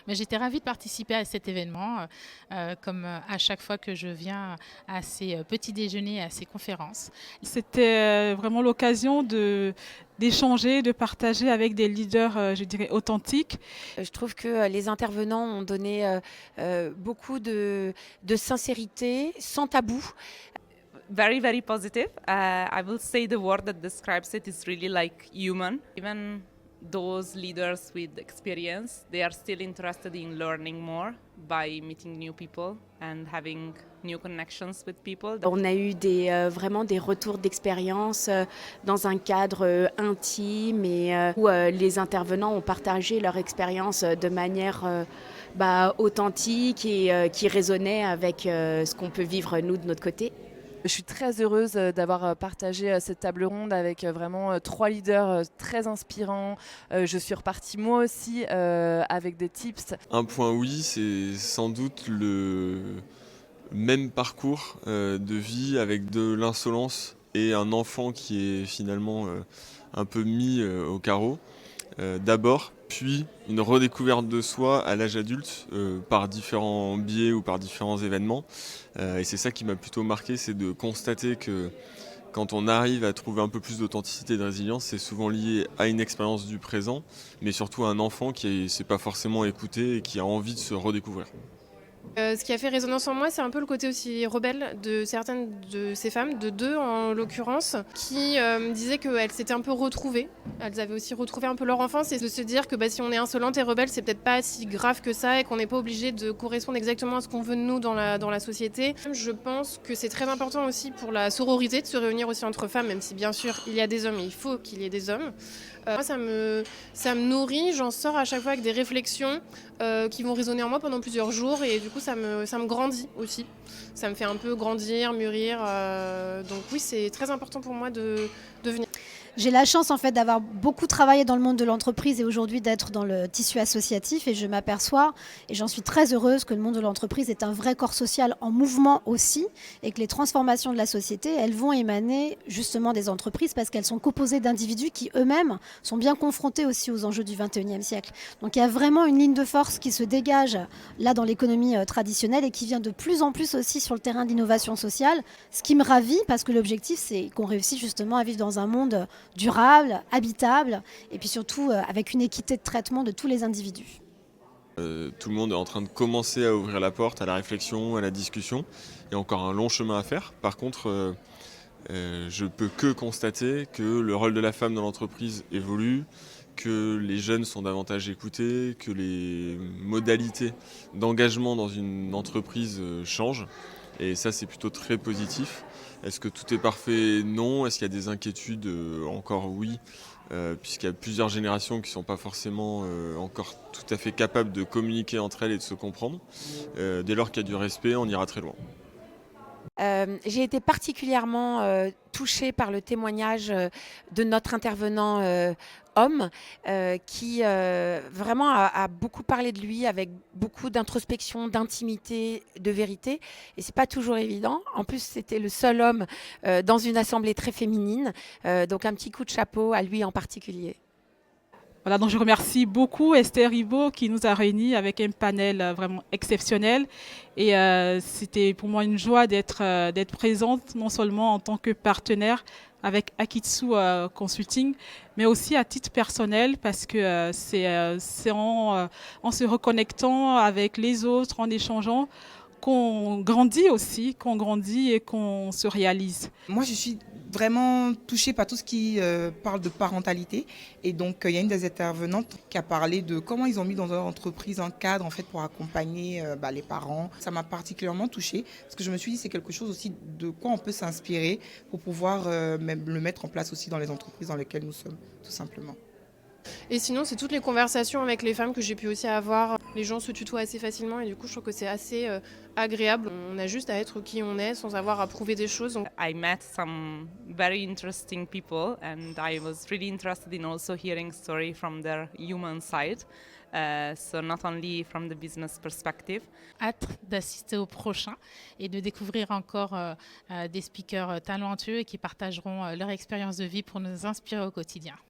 Mais j'étais ravie de participer à cet événement, comme à chaque fois que je viens à ces petits déjeuners, à ces conférences. C'était vraiment l'occasion d'échanger, de partager avec des leaders, je dirais, authentiques. Je trouve que les intervenants ont donné beaucoup de sincérité, sans tabou. Very, very positive. I will say the word that describes it is really like human. Even those leaders with experience, they are still interested in learning more by meeting new people and having new connections with people. On a eu vraiment des retours d'expérience dans un cadre intime et où les intervenants ont partagé leur expérience de manière authentique et qui résonnait avec ce qu'on peut vivre nous de notre côté. Je suis très heureuse d'avoir partagé cette table ronde avec vraiment 3 leaders très inspirants. Je suis repartie moi aussi avec des tips. Un point oui, c'est sans doute le même parcours de vie avec de l'insolence et un enfant qui est finalement un peu mis au carreau. D'abord, puis une redécouverte de soi à l'âge adulte par différents biais ou par différents événements. Et c'est ça qui m'a plutôt marqué, c'est de constater que quand on arrive à trouver un peu plus d'authenticité et de résilience, c'est souvent lié à une expérience du présent, mais surtout à un enfant qui ne s'est pas forcément écouté et qui a envie de se redécouvrir. Ce qui a fait résonance en moi, c'est un peu le côté aussi rebelle de certaines de ces femmes, de deux en l'occurrence, qui me disaient qu'elles s'étaient un peu retrouvées. Elles avaient aussi retrouvé un peu leur enfance et de se dire que si on est insolente et rebelle, c'est peut-être pas si grave que ça et qu'on n'est pas obligé de correspondre exactement à ce qu'on veut de nous dans la société. Je pense que c'est très important aussi pour la sororité de se réunir aussi entre femmes, même si bien sûr il y a des hommes et il faut qu'il y ait des hommes. Moi, ça me nourrit, j'en sors à chaque fois avec des réflexions qui vont résonner en moi pendant plusieurs jours et du coup ça me grandit aussi. Ça me fait un peu grandir, mûrir. Donc oui, c'est très important pour moi de venir. J'ai la chance en fait d'avoir beaucoup travaillé dans le monde de l'entreprise et aujourd'hui d'être dans le tissu associatif et je m'aperçois et j'en suis très heureuse que le monde de l'entreprise est un vrai corps social en mouvement aussi et que les transformations de la société elles vont émaner justement des entreprises parce qu'elles sont composées d'individus qui eux-mêmes sont bien confrontés aussi aux enjeux du XXIe siècle. Donc il y a vraiment une ligne de force qui se dégage là dans l'économie traditionnelle et qui vient de plus en plus aussi sur le terrain de l'innovation sociale, ce qui me ravit parce que l'objectif c'est qu'on réussisse justement à vivre dans un monde durable, habitable et puis surtout avec une équité de traitement de tous les individus. Tout le monde est en train de commencer à ouvrir la porte à la réflexion, à la discussion. Il y a encore un long chemin à faire. Par contre, je peux que constater que le rôle de la femme dans l'entreprise évolue, que les jeunes sont davantage écoutés, que les modalités d'engagement dans une entreprise changent. Et ça, c'est plutôt très positif. Est-ce que tout est parfait? Non. Est-ce qu'il y a des inquiétudes? Encore oui, puisqu'il y a plusieurs générations qui ne sont pas forcément encore tout à fait capables de communiquer entre elles et de se comprendre. Dès lors qu'il y a du respect, on ira très loin. J'ai été particulièrement touchée par le témoignage de notre intervenant homme qui vraiment a beaucoup parlé de lui avec beaucoup d'introspection, d'intimité, de vérité. Et c'est pas toujours évident. En plus, c'était le seul homme dans une assemblée très féminine. Donc un petit coup de chapeau à lui en particulier. Voilà, donc je remercie beaucoup Esther Ribaud qui nous a réunis avec un panel vraiment exceptionnel. Et c'était pour moi une joie d'être présente, non seulement en tant que partenaire avec Akitsu Consulting, mais aussi à titre personnel parce que c'est en se reconnectant avec les autres, en échangeant, qu'on grandit aussi, qu'on grandit et qu'on se réalise. Moi, je suis vraiment touchée par tout ce qui parle de parentalité. Et donc, il y a une des intervenantes qui a parlé de comment ils ont mis dans leur entreprise un cadre en fait, pour accompagner les parents. Ça m'a particulièrement touchée parce que je me suis dit c'est quelque chose aussi de quoi on peut s'inspirer pour pouvoir même le mettre en place aussi dans les entreprises dans lesquelles nous sommes, tout simplement. Et sinon, c'est toutes les conversations avec les femmes que j'ai pu aussi avoir. Les gens se tutoient assez facilement et du coup, je trouve que c'est assez agréable. On a juste à être qui on est sans avoir à prouver des choses. I met some very interesting people and I was really interested in also hearing story from their human side. So not only from the business perspective. Hâte d'assister au prochain et de découvrir encore des speakers talentueux et qui partageront leur expérience de vie pour nous inspirer au quotidien.